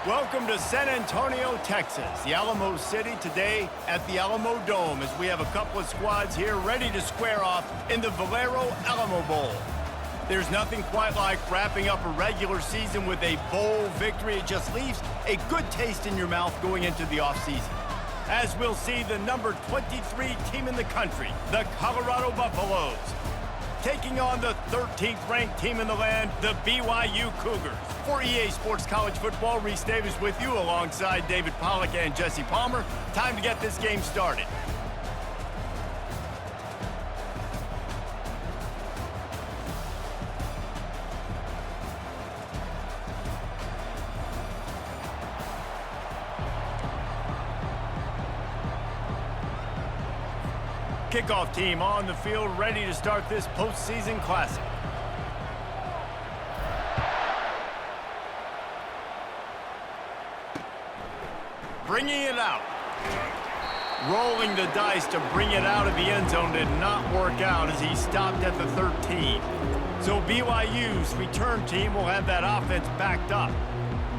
Welcome to San Antonio, Texas, the Alamo City, today at the Alamo Dome, as we have a couple of squads here ready to square off in the Valero Alamo Bowl. There's nothing quite like wrapping up a regular season with a bowl victory. It just leaves a good taste in your mouth going into the offseason. As we'll see, the number 23 team in the country, the Colorado Buffaloes, taking on the 13th ranked team in the land, the BYU Cougars. For EA Sports College Football, Reese Davis with you alongside David Pollack and Jesse Palmer. Time to get this game started. Kickoff team on the field, ready to start this postseason classic. Bringing it out. Rolling the dice to bring it out of the end zone did not work out as he stopped at the 13. So BYU's return team will have that offense backed up.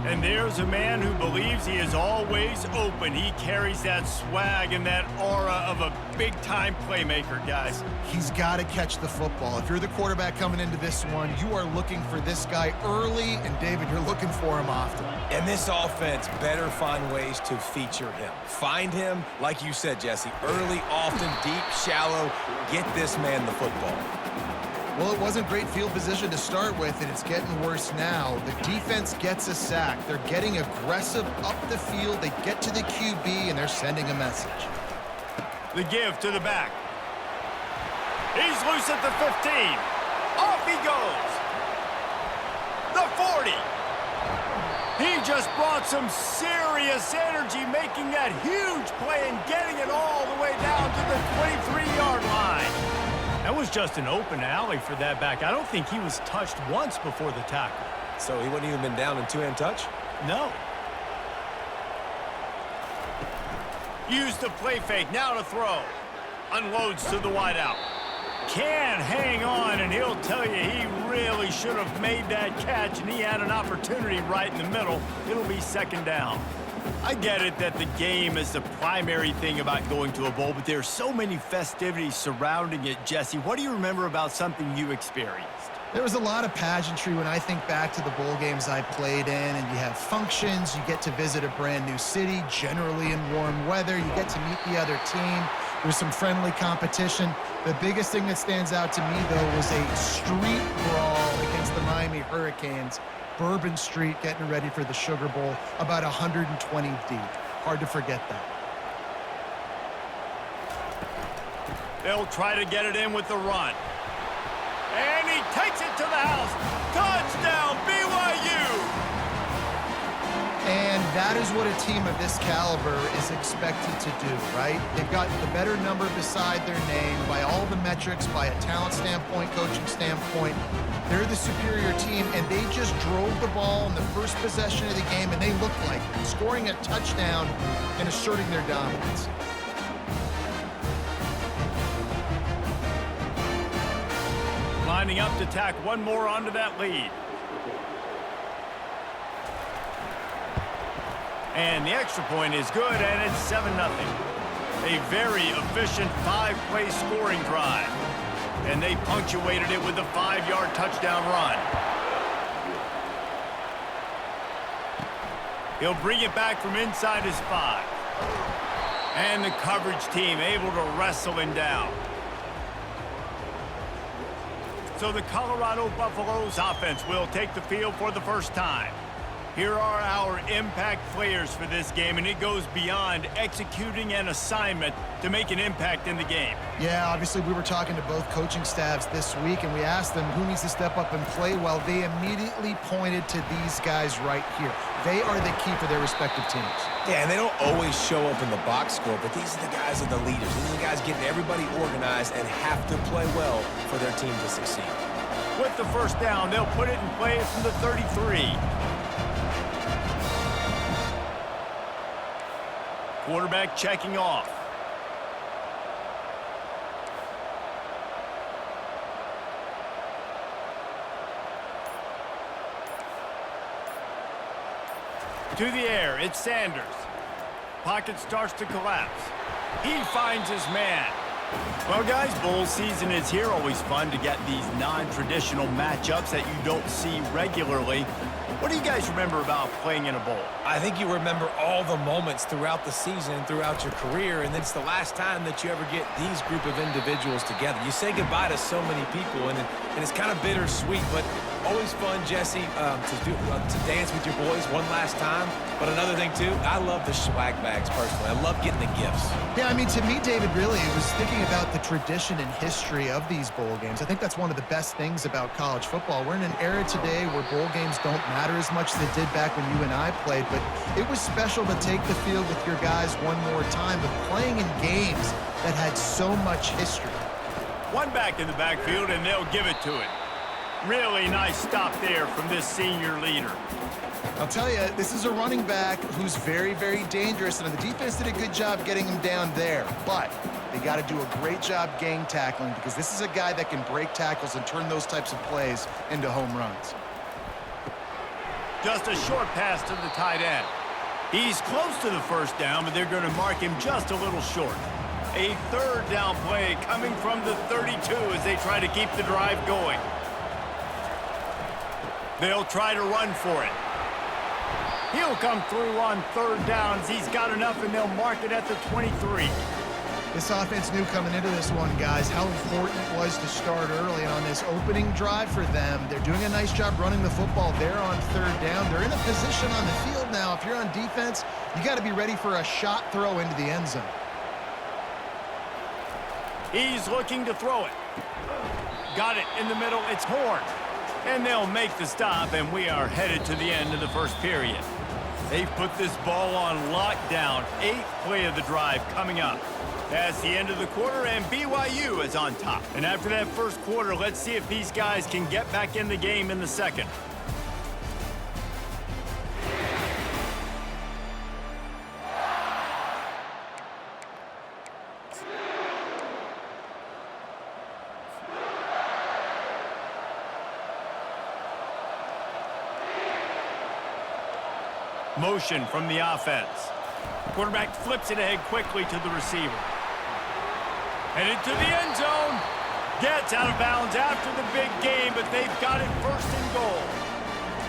And there's a man who believes he is always open. He carries that swag and that aura of a big-time playmaker, guys. He's got to catch the football. If you're the quarterback coming into this one, you are looking for this guy early, and David, you're looking for him often. And this offense better find ways to feature him. Find him, like you said, Jesse, early, often, deep, shallow. Get this man the football. Well, it wasn't great field position to start with, and it's getting worse now. The defense gets a sack. They're getting aggressive up the field. They get to the QB, and they're sending a message. The give to the back. He's loose at the 15. Off he goes. The 40. He just brought some serious energy, making that huge play and getting it all the way down to the 23-yard line. That was just an open alley for that back. I don't think he was touched once before the tackle. So he wouldn't even been down in two-hand touch? No. Use the play fake, now to throw. Unloads to the wideout. Can hang on, and he'll tell you he really should have made that catch, and he had an opportunity right in the middle. It'll be second down. I get it that the game is the primary thing about going to a bowl, but there are so many festivities surrounding it. Jesse, what do you remember about something you experienced? There was a lot of pageantry when I think back to the bowl games I played in, and you have functions, you get to visit a brand new city, generally in warm weather, you get to meet the other team, there's some friendly competition. The biggest thing that stands out to me, though, was a street brawl against the Miami Hurricanes. Bourbon Street getting ready for the Sugar Bowl, about 120 deep. Hard to forget that. They'll try to get it in with the run. And he takes it to the house. Touchdown, BYU! And that is what a team of this caliber is expected to do, right? They've got the better number beside their name by all the metrics, by a talent standpoint, coaching standpoint. They're the superior team, and they just drove the ball in the first possession of the game, and they looked like it, scoring a touchdown and asserting their dominance. Lining up to tack one more onto that lead. And the extra point is good, and it's 7-0. A very efficient 5-play scoring drive. And they punctuated it with a 5-yard touchdown run. He'll bring it back from inside his 5. And the coverage team able to wrestle him down. So the Colorado Buffaloes offense will take the field for the first time. Here are our impact players for this game, and it goes beyond executing an assignment to make an impact in the game. Yeah, obviously we were talking to both coaching staffs this week, and we asked them who needs to step up and play well. They immediately pointed to these guys right here. They are the key for their respective teams. Yeah, and they don't always show up in the box score, but these are the guys that are the leaders. These are the guys getting everybody organized and have to play well for their team to succeed. With the first down, they'll put it in play from the 33. Quarterback checking off. To the air, it's Sanders. Pocket starts to collapse. He finds his man. Well, guys, bowl season is here. Always fun to get these non-traditional matchups that you don't see regularly. What do you guys remember about playing in a bowl? I think you remember all the moments throughout the season, throughout your career, and it's the last time that you ever get these group of individuals together. You say goodbye to so many people, and it's kind of bittersweet, but always fun, Jesse, to dance with your boys one last time. But another thing, too, I love the swag bags, personally. I love getting the gifts. Yeah, I mean, to me, David, really, it was thinking about the tradition and history of these bowl games. I think that's one of the best things about college football. We're in an era today where bowl games don't matter as much as they did back when you and I played, but it was special to take the field with your guys one more time, but playing in games that had so much history. One back in the backfield, and they'll give it to it. Really nice stop there from this senior leader. I'll tell you, this is a running back who's very, very dangerous, and the defense did a good job getting him down there, but they got to do a great job gang tackling because this is a guy that can break tackles and turn those types of plays into home runs. Just a short pass to the tight end. He's close to the first down, but they're going to mark him just a little short. A third down play coming from the 32 as they try to keep the drive going. They'll try to run for it. He'll come through on third downs. He's got enough, and they'll mark it at the 23. This offense knew coming into this one, guys, how important it was to start early. And on this opening drive for them, they're doing a nice job running the football there on third down. They're in a position on the field now. If you're on defense, you got to be ready for a shot throw into the end zone. He's looking to throw it. Got it in the middle. It's Horn. And they'll make the stop, and we are headed to the end of the first period. They've put this ball on lockdown. 8th play of the drive coming up. That's the end of the quarter, and BYU is on top. And after that first quarter, let's see if these guys can get back in the game in the second. Motion from the offense. Quarterback flips it ahead quickly to the receiver. Headed to the end zone. Gets out of bounds after the big game, but they've got it first and goal.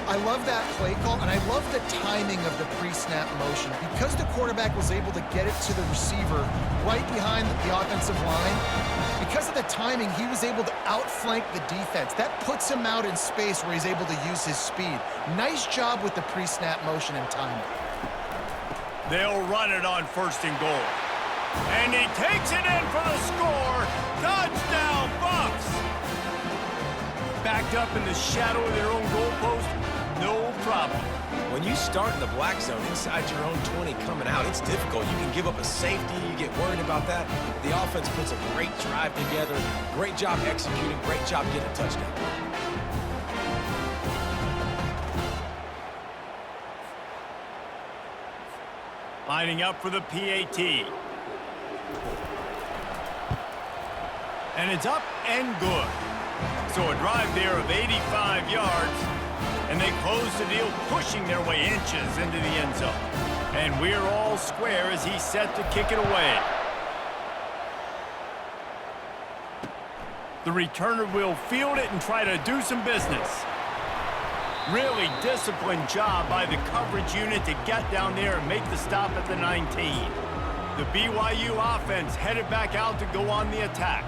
I love that play call, and I love the timing of the pre-snap motion. Because the quarterback was able to get it to the receiver right behind the offensive line, because of the timing, he was able to outflank the defense. That puts him out in space where he's able to use his speed. Nice job with the pre-snap motion and timing. They'll run it on first and goal. And he takes it in for the score. Touchdown, Bucks! Backed up in the shadow of their own goalpost, no problem. When you start in the black zone inside your own 20 coming out, it's difficult. You can give up a safety. You get worried about that. The offense puts a great drive together. Great job executing. Great job getting a touchdown. Lining up for the PAT. And it's up and good. So a drive there of 85 yards. And they close the deal, pushing their way inches into the end zone. And we're all square as he's set to kick it away. The returner will field it and try to do some business. Really disciplined job by the coverage unit to get down there and make the stop at the 19. The BYU offense headed back out to go on the attack.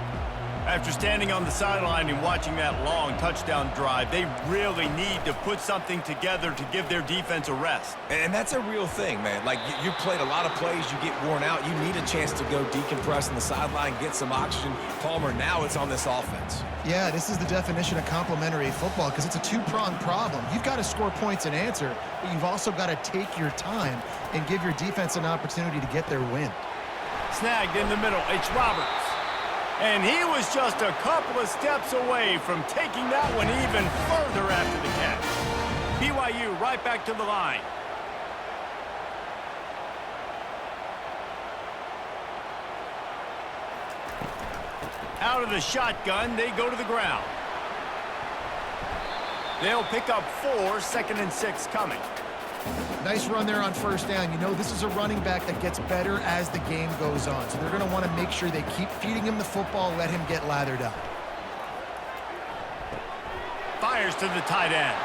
After standing on the sideline and watching that long touchdown drive, they really need to put something together to give their defense a rest. And that's a real thing, man. Like, you played a lot of plays, you get worn out, you need a chance to go decompress on the sideline, get some oxygen. Palmer, now it's on this offense. Yeah, this is the definition of complementary football because it's a two-pronged problem. You've got to score points and answer, but you've also got to take your time and give your defense an opportunity to get their win. Snagged in the middle, it's Roberts. And he was just a couple of steps away from taking that one even further after the catch. BYU right back to the line. Out of the shotgun, they go to the ground. They'll pick up 4, 2nd and 6 coming. Nice run there on first down. You know, this is a running back that gets better as the game goes on. So they're going to want to make sure they keep feeding him the football, let him get lathered up. Fires to the tight end.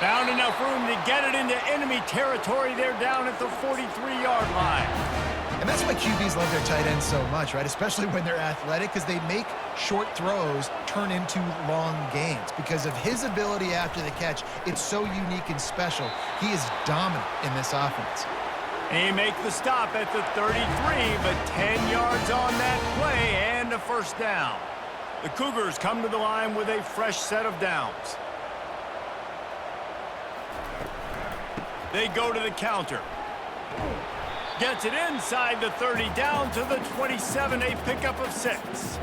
Found enough room to get it into enemy territory. They're down at the 43-yard line. And that's why QBs love their tight ends so much, right? Especially when they're athletic, because they make short throws turn into long gains. Because of his ability after the catch, it's so unique and special. He is dominant in this offense. They make the stop at the 33, but 10 yards on that play and a first down. The Cougars come to the line with a fresh set of downs. They go to the counter. Gets it inside the 30, down to the 27, a pickup of 6.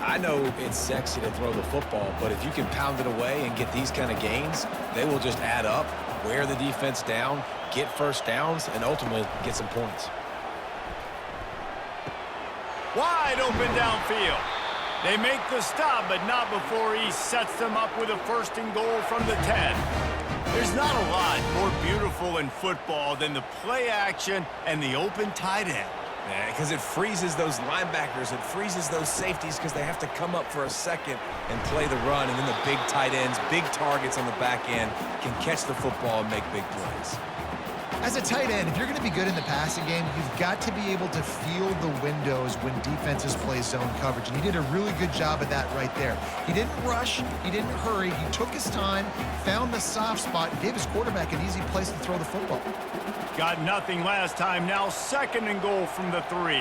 I know it's sexy to throw the football, but if you can pound it away and get these kind of gains, they will just add up, wear the defense down, get first downs, and ultimately get some points. Wide open downfield. They make the stop, but not before he sets them up with a first and goal from the 10. There's not a lot more beautiful in football than the play action and the open tight end. Yeah, because it freezes those linebackers. It freezes those safeties because they have to come up for a second and play the run. And then the big tight ends, big targets on the back end can catch the football and make big plays. As a tight end, if you're going to be good in the passing game, you've got to be able to feel the windows when defenses play zone coverage. And he did a really good job of that right there. He didn't rush. He didn't hurry. He took his time, found the soft spot, and gave his quarterback an easy place to throw the football. Got nothing last time. Now second and goal from the 3.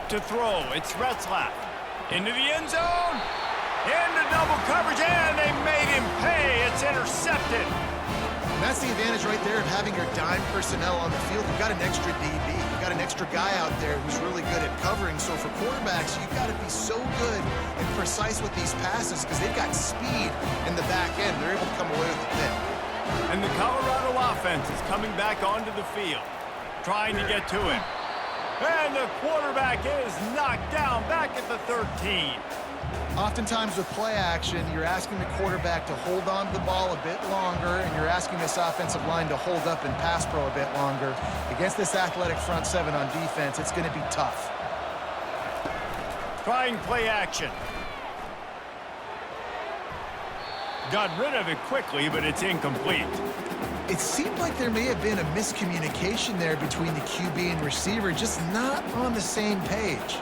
To throw, it's Retzlaff. Into the end zone. Into double coverage, and they made him pay. It's intercepted. And that's the advantage right there of having your dime personnel on the field. You've got an extra DB. You've got an extra guy out there who's really good at covering. So for quarterbacks, you've got to be so good and precise with these passes because they've got speed in the back end. They're able to come away with the pick. And the Colorado offense is coming back onto the field, trying to get to it. And the quarterback is knocked down back at the 13. Oftentimes with play action, you're asking the quarterback to hold on to the ball a bit longer, and you're asking this offensive line to hold up and pass pro a bit longer. Against this athletic front seven on defense, it's going to be tough. Trying play action. Got rid of it quickly, but it's incomplete. It seemed like there may have been a miscommunication there between the QB and receiver, just not on the same page.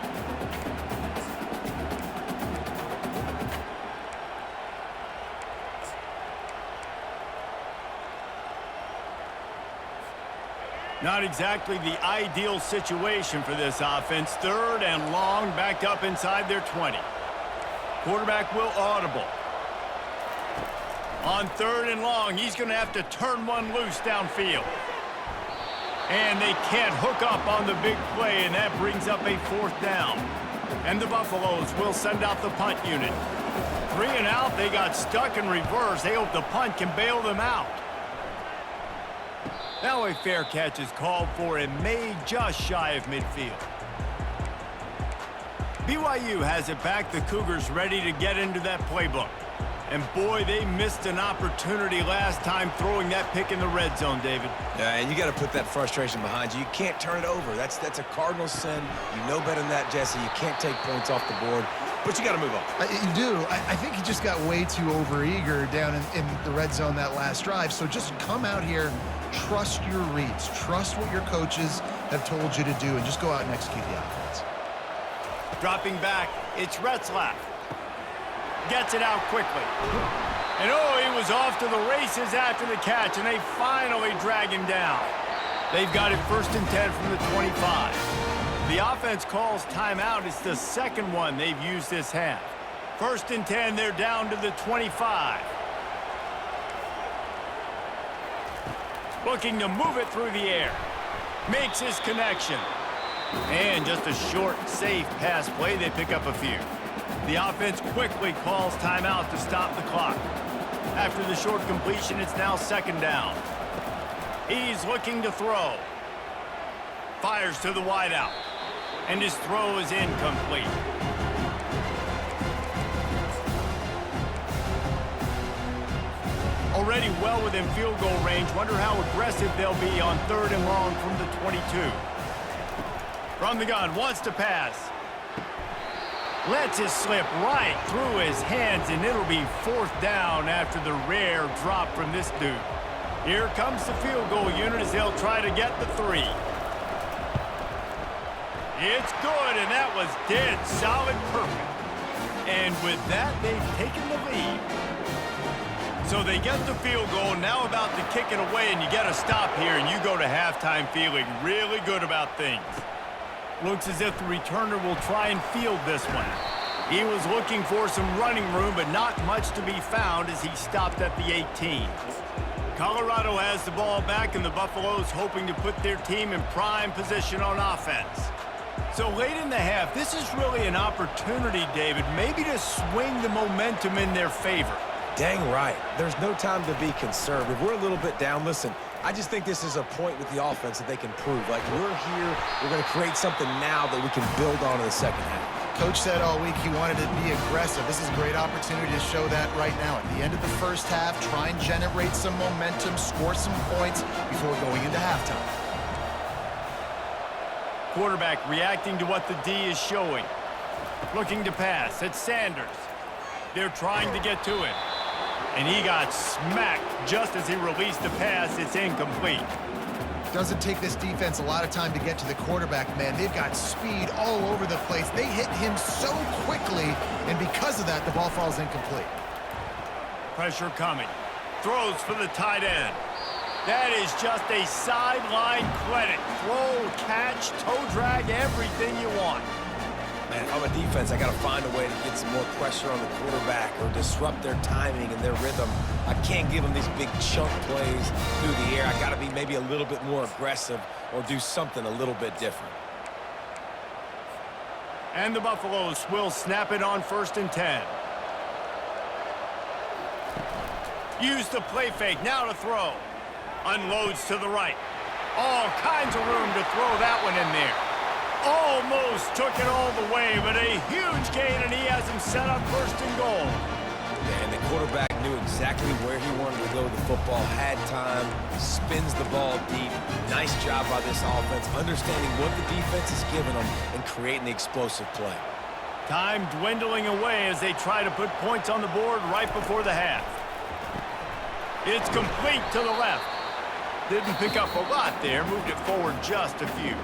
Not exactly the ideal situation for this offense. Third and long, backed up inside their 20. Quarterback will audible. On third and long, he's going to have to turn one loose downfield. And they can't hook up on the big play, and that brings up a fourth down. And the Buffaloes will send out the punt unit. 3 and out, they got stuck in reverse. They hope the punt can bail them out. Now a fair catch is called for and made just shy of midfield. BYU has it back. The Cougars ready to get into that playbook. And boy, they missed an opportunity last time throwing that pick in the red zone, David. Yeah, and you got to put that frustration behind you. You can't turn it over. That's a cardinal sin. You know better than that, Jesse. You can't take points off the board, but you got to move on. You do. I think he just got way too overeager down in the red zone that last drive. So just come out here, trust your reads, trust what your coaches have told you to do, and just go out and execute the offense. Dropping back, it's Retzlaff. Gets it out quickly. And oh, he was off to the races after the catch, and they finally drag him down. They've got it 1st and 10 from the 25. The offense calls timeout. It's the second one they've used this half. 1st and 10, they're down to the 25. Looking to move it through the air. Makes his connection. And just a short, safe pass play. They pick up a few. The offense quickly calls timeout to stop the clock. After the short completion, it's now 2nd down. He's looking to throw. Fires to the wideout. And his throw is incomplete. already well within field goal range. Wonder how aggressive they'll be on 3rd and long from the 22. From the gun, wants to pass. Lets it slip right through his hands, and it'll be 4th down after the rare drop from this dude. Here comes the field goal unit as they'll try to get the 3. It's good, and that was dead solid perfect. And with that, they've taken the lead. So they get the field goal, now about to kick it away, and you get a stop here, and you go to halftime feeling really good about things. Looks as if the returner will try and field this one. He was looking for some running room, but not much to be found as he stopped at the 18. Colorado has the ball back, and the Buffaloes hoping to put their team in prime position on offense. So late in the half, this is really an opportunity, David, maybe to swing the momentum in their favor. Dang right. There's no time to be conservative. We're a little bit down. Listen, I just think this is a point with the offense that they can prove. Like, we're here, we're going to create something now that we can build on in the second half. Coach said all week he wanted to be aggressive. This is a great opportunity to show that right now. At the end of the first half, try and generate some momentum, score some points before going into halftime. Quarterback reacting to what the D is showing. Looking to pass. It's Sanders. They're trying to get to him. And he got smacked just as he released the pass. It's incomplete. Doesn't take this defense a lot of time to get to the quarterback, man. They've got speed all over the place. They hit him so quickly, and because of that, the ball falls incomplete. Pressure coming. Throws for the tight end. That is just a sideline credit. Throw, catch, toe drag, everything you want. Man, if I'm a defense, I got to find a way to get some more pressure on the quarterback or disrupt their timing and their rhythm. I can't give them these big chunk plays through the air. I got to be maybe a little bit more aggressive or do something a little bit different. And the Buffaloes will snap it on 1st and 10. Use the play fake, now to throw. Unloads to the right. All kinds of room to throw that one in there. Almost took it all the way, but a huge gain, and he has him set up 1st and goal. Yeah, and the quarterback knew exactly where he wanted to go with the football, had time, spins the ball deep. Nice job by this offense, understanding what the defense is giving them and creating the explosive play. Time dwindling away as they try to put points on the board right before the half. It's complete to the left. Didn't pick up a lot there, moved it forward just a few.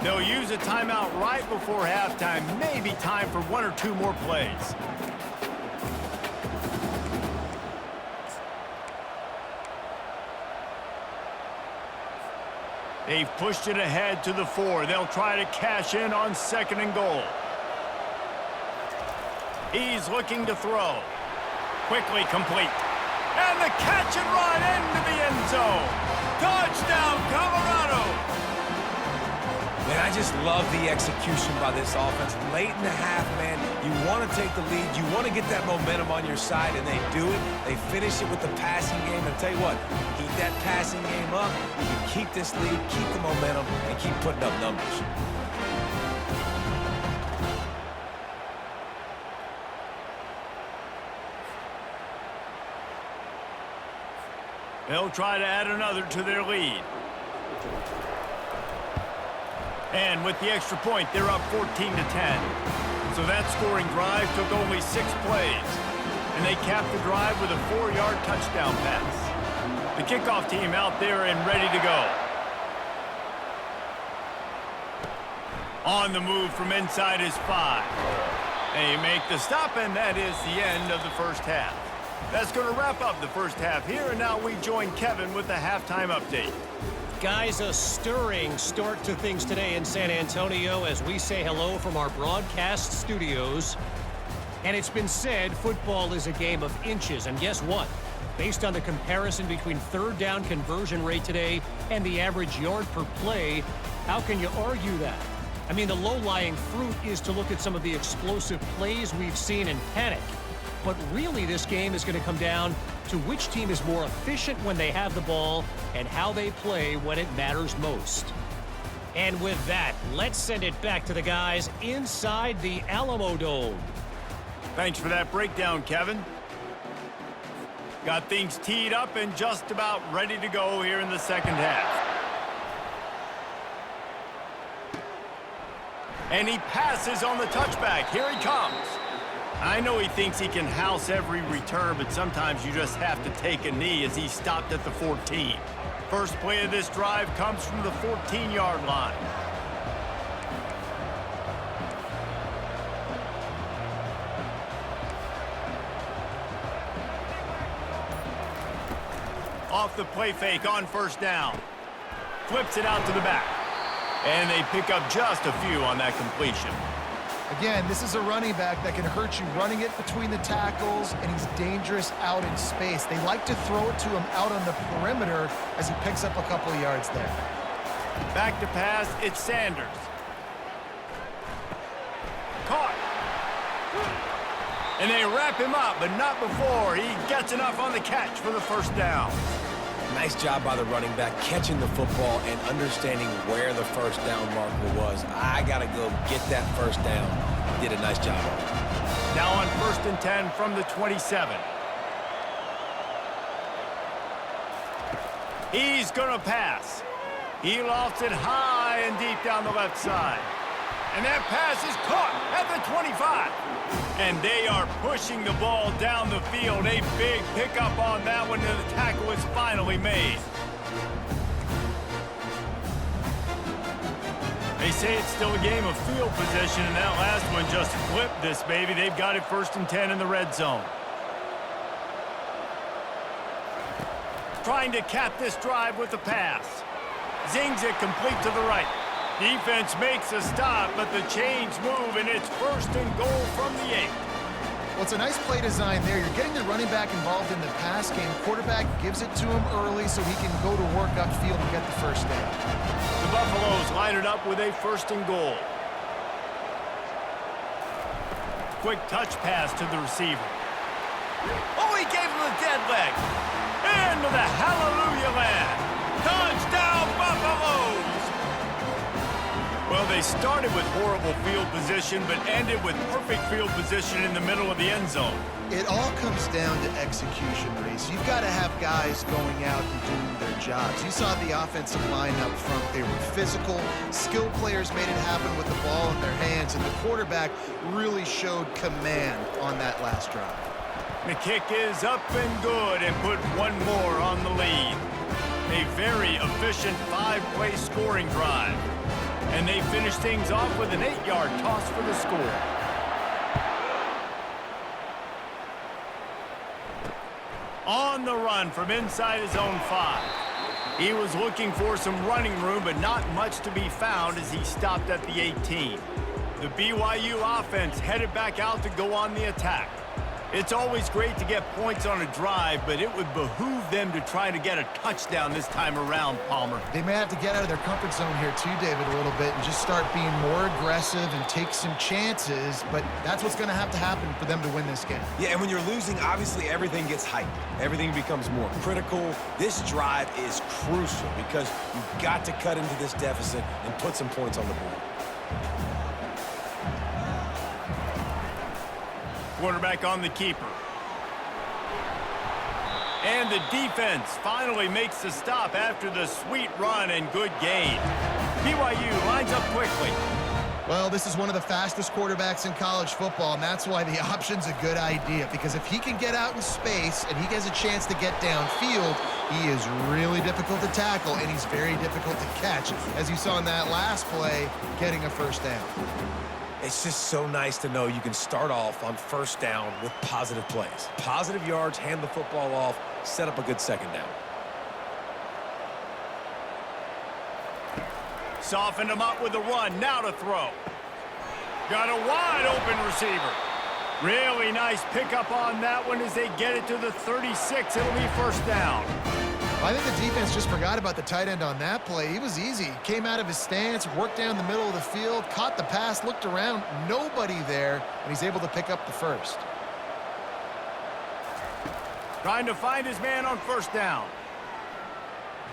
They'll use a timeout right before halftime. Maybe time for 1 or 2 more plays. They've pushed it ahead to the 4. They'll try to cash in on 2nd and goal. He's looking to throw. Quickly complete. And the catch and run into the end zone. Touchdown, Colorado! Man, I just love the execution by this offense. Late in the half, man, you want to take the lead. You want to get that momentum on your side, and they do it. They finish it with the passing game. And I'll tell you what, keep that passing game up. You can keep this lead, keep the momentum, and keep putting up numbers. They'll try to add another to their lead. And with the extra point, they're up 14 to 10. So that scoring drive took only 6 plays. And they capped the drive with a 4-yard touchdown pass. The kickoff team out there and ready to go. On the move from inside his 5. They make the stop, and that is the end of the first half. That's going to wrap up the first half here, and now we join Kevin with the halftime update. Guys, a stirring start to things today in San Antonio as we say hello from our broadcast studios. And it's been said football is a game of inches. And guess what? Based on the comparison between 3rd down conversion rate today and the average yard per play, how can you argue that? I mean, the low-lying fruit is to look at some of the explosive plays we've seen and panic. But really, this game is going to come down to which team is more efficient when they have the ball and how they play when it matters most. And with that, let's send it back to the guys inside the Alamo Dome. Thanks for that breakdown, Kevin. Got things teed up and just about ready to go here in the second half. And he passes on the touchback. Here he comes. I know he thinks he can house every return, but sometimes you just have to take a knee as he stopped at the 14. First play of this drive comes from the 14-yard line. Off the play fake on first down. Flips it out to the back. And they pick up just a few on that completion. Again, this is a running back that can hurt you running it between the tackles, and he's dangerous out in space. They like to throw it to him out on the perimeter as he picks up a couple of yards there. Back to pass, it's Sanders. Caught. And they wrap him up, but not before he gets enough on the catch for the first down. Nice job by the running back catching the football and understanding where the first down marker was. I got to go get that first down. Did a nice job on it. Now on 1st and 10 from the 27. He's going to pass. He lofts it high and deep down the left side. And that pass is caught at the 25. And they are pushing the ball down the field. A big pickup on that one, and the tackle is finally made. They say it's still a game of field position, and that last one just flipped this baby. They've got it 1st and 10 in the red zone. Trying to cap this drive with a pass. Zings it complete to the right. Defense makes a stop, but the chains move, and it's 1st and goal from the 8. Well, it's a nice play design there. You're getting the running back involved in the pass game. Quarterback gives it to him early so he can go to work upfield and get the first down. The Buffaloes line it up with a 1st and goal. Quick touch pass to the receiver. Oh, he gave him a dead leg. Into the hallelujah land. Touchdown, Buffaloes! Well, they started with horrible field position, but ended with perfect field position in the middle of the end zone. It all comes down to execution, Reese. You've got to have guys going out and doing their jobs. You saw the offensive line up front. They were physical. Skilled players made it happen with the ball in their hands, and the quarterback really showed command on that last drive. The kick is up and good, and put one more on the lead. A very efficient 5-play scoring drive. And they finish things off with an 8-yard toss for the score. On the run from inside his own 5. He was looking for some running room, but not much to be found as he stopped at the 18. The BYU offense headed back out to go on the attack. It's always great to get points on a drive, but it would behoove them to try to get a touchdown this time around, Palmer. They may have to get out of their comfort zone here too, David, a little bit and just start being more aggressive and take some chances, but that's what's going to happen for them to win this game. Yeah, and when you're losing, obviously everything gets hyped. Everything becomes more critical. This drive is crucial because you've got to cut into this deficit and put some points on the board. Quarterback on the keeper. And the defense finally makes the stop after the sweet run and good gain. BYU lines up quickly. Well, this is one of the fastest quarterbacks in college football, and that's why the option's a good idea, because if he can get out in space and he gets a chance to get downfield, he is really difficult to tackle, and he's very difficult to catch, as you saw in that last play, getting a first down. It's just so nice to know you can start off on first down with positive plays. Positive yards, hand the football off, set up a good second down. Softened him up with a run, now to throw. Got a wide open receiver. Really nice pickup on that one as they get it to the 36. It'll be first down. I think the defense just forgot about the tight end on that play. He was easy. Came out of his stance, worked down the middle of the field, caught the pass, looked around, nobody there, and he's able to pick up the first. Trying to find his man on first down.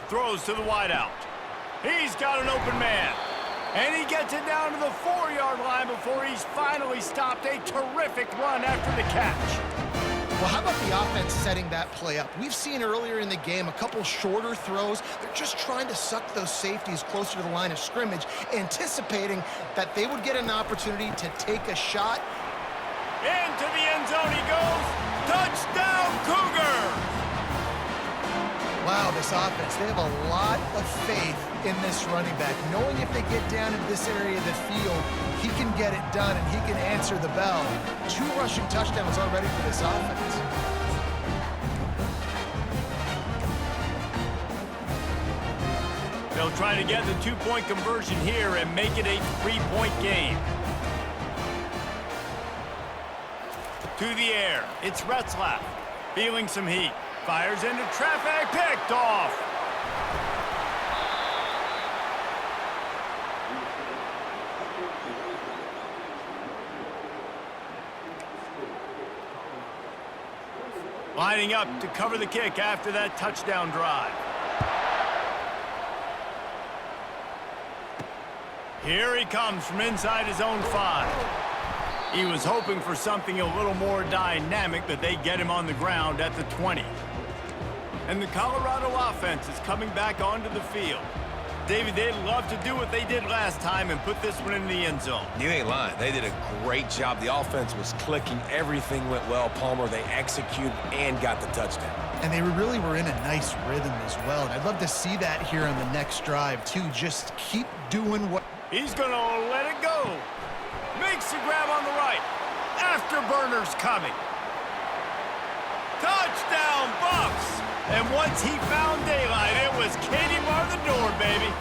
Throws to the wideout. He's got an open man. And he gets it down to the 4-yard line before he's finally stopped. A terrific run after the catch. Well, how about the offense setting that play up? We've seen earlier in the game a couple shorter throws. They're just trying to suck those safeties closer to the line of scrimmage, anticipating that they would get an opportunity to take a shot. Into the end zone he goes. Touchdown, Cougars! Wow, this offense, they have a lot of faith in this running back, knowing if they get down into this area of the field, he can get it done and he can answer the bell. 2 rushing touchdowns already for this offense. They'll try to get the 2-point conversion here and make it a 3-point game. To the air, it's Retzlaff, feeling some heat. Fires into traffic, picked off. Lining up to cover the kick after that touchdown drive. Here he comes from inside his own 5. He was hoping for something a little more dynamic, but they get him on the ground at the 20. And the Colorado offense is coming back onto the field. David, they'd love to do what they did last time and put this one in the end zone. You ain't lying. They did a great job. The offense was clicking. Everything went well, Palmer. They executed and got the touchdown. And they really were in a nice rhythm as well. And I'd love to see that here on the next drive, too. Just keep doing what... He's going to let it go. Makes the grab on the right. Afterburner's coming. Touchdown, Bucks! And once he found daylight, it was Katie bar the door, baby.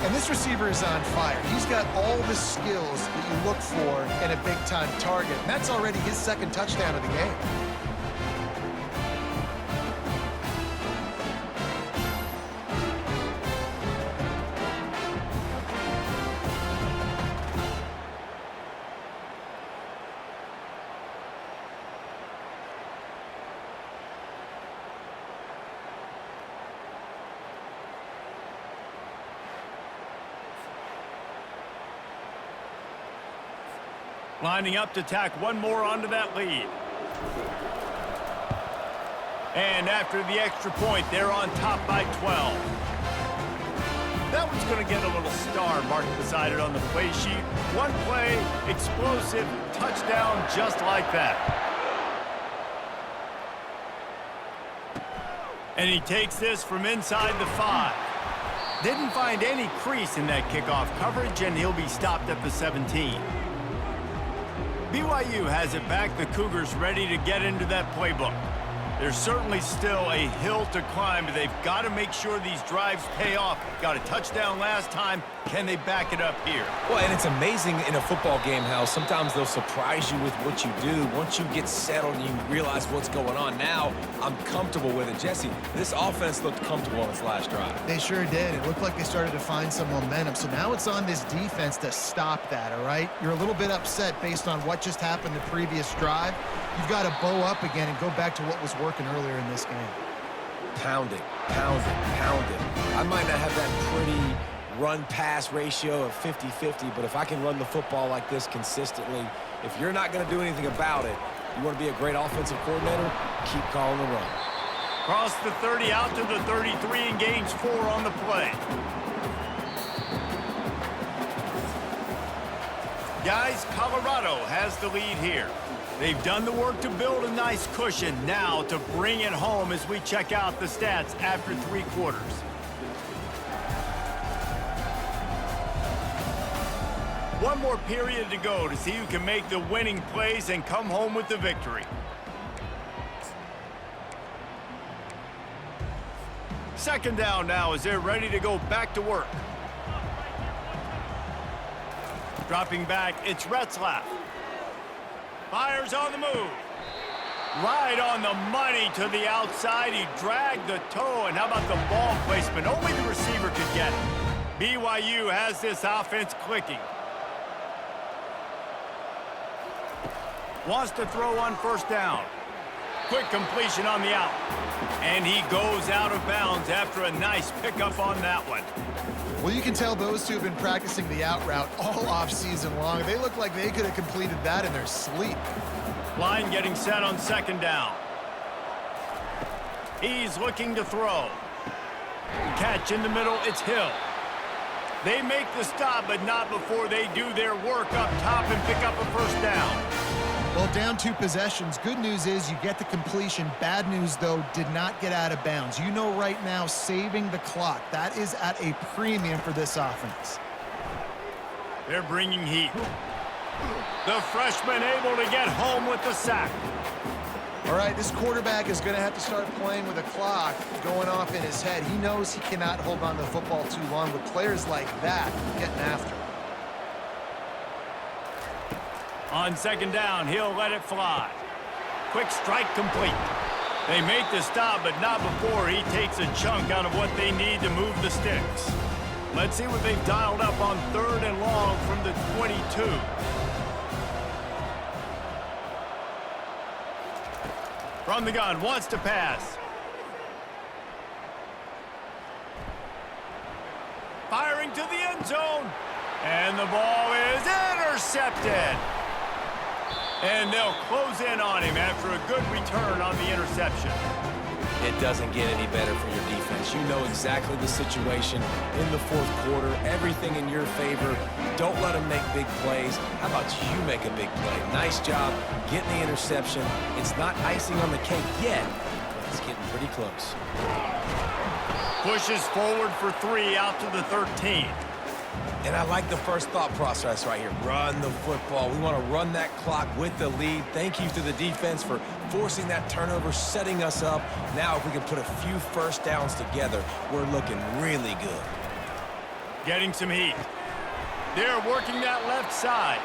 And this receiver is on fire. He's got all the skills that you look for in a big-time target. And that's already his 2nd touchdown of the game. Lining up to tack one more onto that lead. And after the extra point, they're on top by 12. That one's going to get a little star marked beside it on the play sheet. One play, explosive, touchdown just like that. And he takes this from inside the 5. Didn't find any crease in that kickoff coverage, and he'll be stopped at the 17. BYU has it back. The Cougars ready to get into that playbook. There's certainly still a hill to climb, but they've got to make sure these drives pay off. Got a touchdown last time. Can they back it up here? Well, and it's amazing in a football game how sometimes they'll surprise you with what you do. Once you get settled and you realize what's going on, now I'm comfortable with it. Jesse, this offense looked comfortable on its last drive. They sure did. It looked like they started to find some momentum. So now it's on this defense to stop that, all right? You're a little bit upset based on what just happened the previous drive. You've got to bow up again and go back to what was working earlier in this game. Pound it, pound it, pound it. I might not have that pretty run-pass ratio of 50-50, but if I can run the football like this consistently, if you're not going to do anything about it, you want to be a great offensive coordinator, keep calling the run. Cross the 30 out to the 33 and gains 4 on the play. Guys, Colorado has the lead here. They've done the work to build a nice cushion. Now to bring it home as we check out the stats after 3 quarters. One more period to go to see who can make the winning plays and come home with the victory. Second down now as they're ready to go back to work. Dropping back, it's Retzlaff. Fires on the move. Right on the money to the outside. He dragged the toe, and how about the ball placement? Only the receiver could get it. BYU has this offense clicking. Wants to throw on first down. Quick completion on the out. And he goes out of bounds after a nice pickup on that one. Well, you can tell those two have been practicing the out route all off season long. They look like they could have completed that in their sleep. Line getting set on second down. He's looking to throw. Catch in the middle, it's Hill. They make the stop, but not before they do their work up top and pick up a first down. Well, down 2 possessions. Good news is you get the completion. Bad news, though, did not get out of bounds. You know right now, saving the clock. That is at a premium for this offense. They're bringing heat. The freshman able to get home with the sack. All right, this quarterback is going to have to start playing with a clock going off in his head. He knows he cannot hold on to the football too long with players like that getting after him. On second down, he'll let it fly. Quick strike complete. They make the stop, but not before he takes a chunk out of what they need to move the sticks. Let's see what they've dialed up on 3rd and long from the 22. From the gun, wants to pass. Firing to the end zone. And the ball is intercepted. And they'll close in on him after a good return on the interception. It doesn't get any better for your defense. You know exactly the situation in the 4th quarter. Everything in your favor. Don't let them make big plays. How about you make a big play? Nice job getting the interception. It's not icing on the cake yet, but it's getting pretty close. Pushes forward for 3 out to the 13. And I like the first thought process right here. Run the football. We want to run that clock with the lead. Thank you to the defense for forcing that turnover, setting us up. Now if we can put a few first downs together, we're looking really good. Getting some heat. They're working that left side.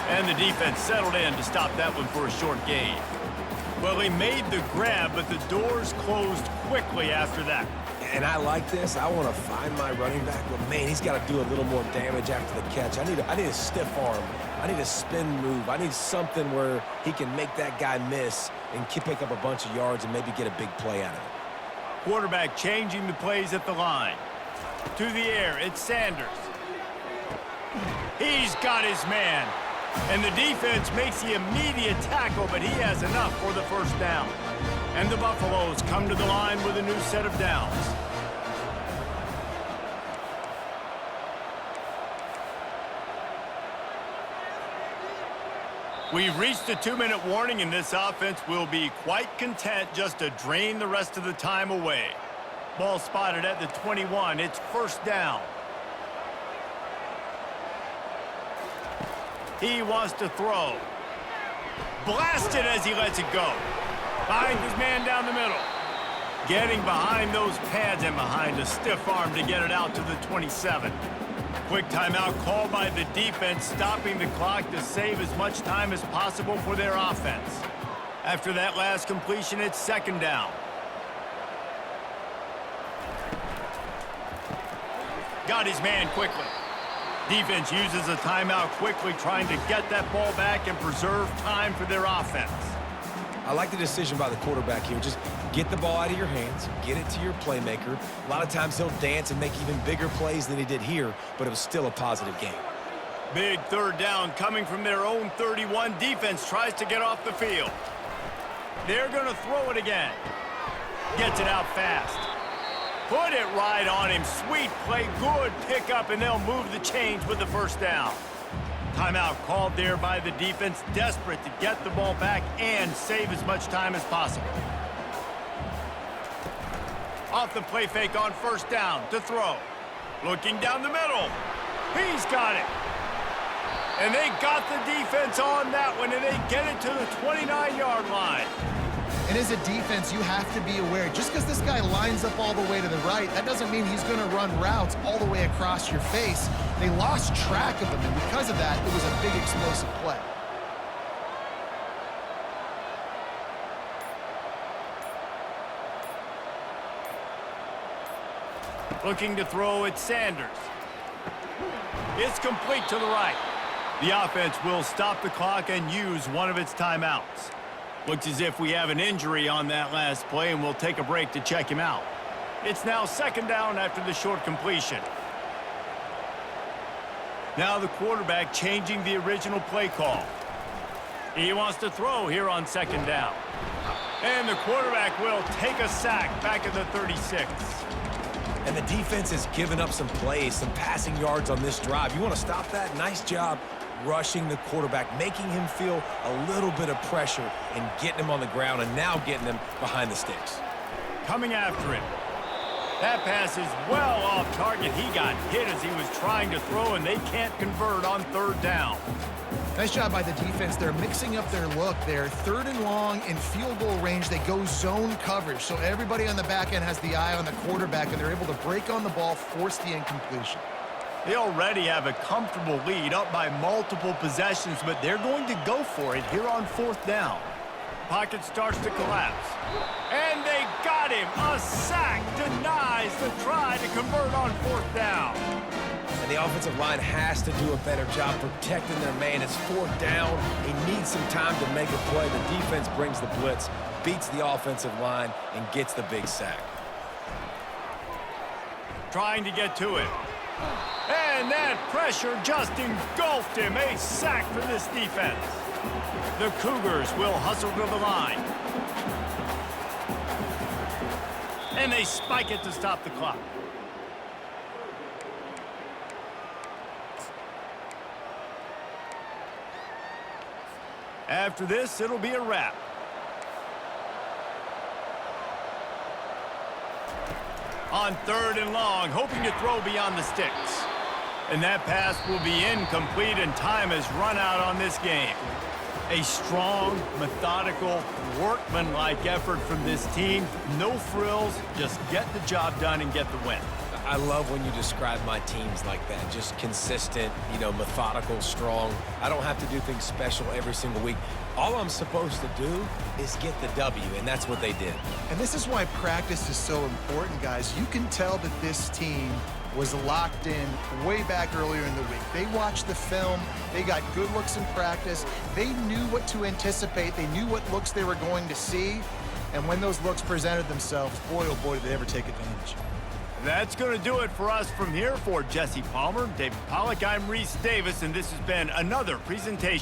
And the defense settled in to stop that one for a short gain. Well, he made the grab, but the doors closed quickly after that. And I like this. I want to find my running back, but man, he's got to do a little more damage after the catch. I need a stiff arm. I need a spin move. I need something where he can make that guy miss and pick up a bunch of yards and maybe get a big play out of it. Quarterback changing the plays at the line. To the air, it's Sanders. He's got his man. And the defense makes the immediate tackle, but he has enough for the first down. And the Buffaloes come to the line with a new set of downs. We've reached a 2-minute warning, and this offense will be quite content just to drain the rest of the time away. Ball spotted at the 21. It's first down. He wants to throw. Blasted as he lets it go. Finds his man down the middle. Getting behind those pads and behind a stiff arm to get it out to the 27. Quick timeout called by the defense, stopping the clock to save as much time as possible for their offense. After that last completion, it's second down. Got his man quickly. Defense uses a timeout quickly, trying to get that ball back and preserve time for their offense. I like the decision by the quarterback here. Just get the ball out of your hands, get it to your playmaker. A lot of times he'll dance and make even bigger plays than he did here, but it was still a positive game. Big third down coming from their own 31. Defense tries to get off the field. They're going to throw it again. Gets it out fast. Put it right on him. Sweet play, good pickup, and they'll move the chains with the first down. Timeout called there by the defense, desperate to get the ball back and save as much time as possible. Off the play fake on first down to throw. Looking down the middle. He's got it. And they got the defense on that one, and they get it to the 29-yard line. And as a defense, you have to be aware, just because this guy lines up all the way to the right, that doesn't mean he's going to run routes all the way across your face. They lost track of him, and because of that, it was a big explosive play. Looking to throw at Sanders. It's complete to the right. The offense will stop the clock and use one of its timeouts. Looks as if we have an injury on that last play, and we'll take a break to check him out. It's now second down after the short completion. Now the quarterback changing the original play call. He wants to throw here on 2nd down. And the quarterback will take a sack back at the 36. And the defense has given up some plays, some passing yards on this drive. You want to stop that? Nice job rushing the quarterback, making him feel a little bit of pressure and getting him on the ground and now getting him behind the sticks. Coming after him. That pass is well off target. He got hit as he was trying to throw, and they can't convert on 3rd down. Nice job by the defense. They're mixing up their look. They're 3rd and long in field goal range. They go zone coverage. So everybody on the back end has the eye on the quarterback, and they're able to break on the ball, force the incompletion. They already have a comfortable lead, up by multiple possessions, but they're going to go for it here on 4th down. Pocket starts to collapse. And they got him. A sack denies the try to convert on 4th down. And the offensive line has to do a better job protecting their man. It's 4th down. He needs some time to make a play. The defense brings the blitz, beats the offensive line, and gets the big sack. Trying to get to it. And that pressure just engulfed him. A sack for this defense. The Cougars will hustle to the line. And they spike it to stop the clock. After this, it'll be a wrap. On 3rd and long, hoping to throw beyond the sticks. And that pass will be incomplete, and time has run out on this game. A strong, methodical, workmanlike effort from this team. No frills, just get the job done and get the win. I love when you describe my teams like that. Just consistent, methodical, strong. I don't have to do things special every single week. All I'm supposed to do is get the W, and that's what they did. And this is why practice is so important, guys. You can tell that this team was locked in way back earlier in the week. They watched the film. They got good looks in practice. They knew what to anticipate. They knew what looks they were going to see. And when those looks presented themselves, boy, oh boy, did they ever take advantage. That's going to do it for us from here. For Jesse Palmer, David Pollack, I'm Reese Davis, and this has been another presentation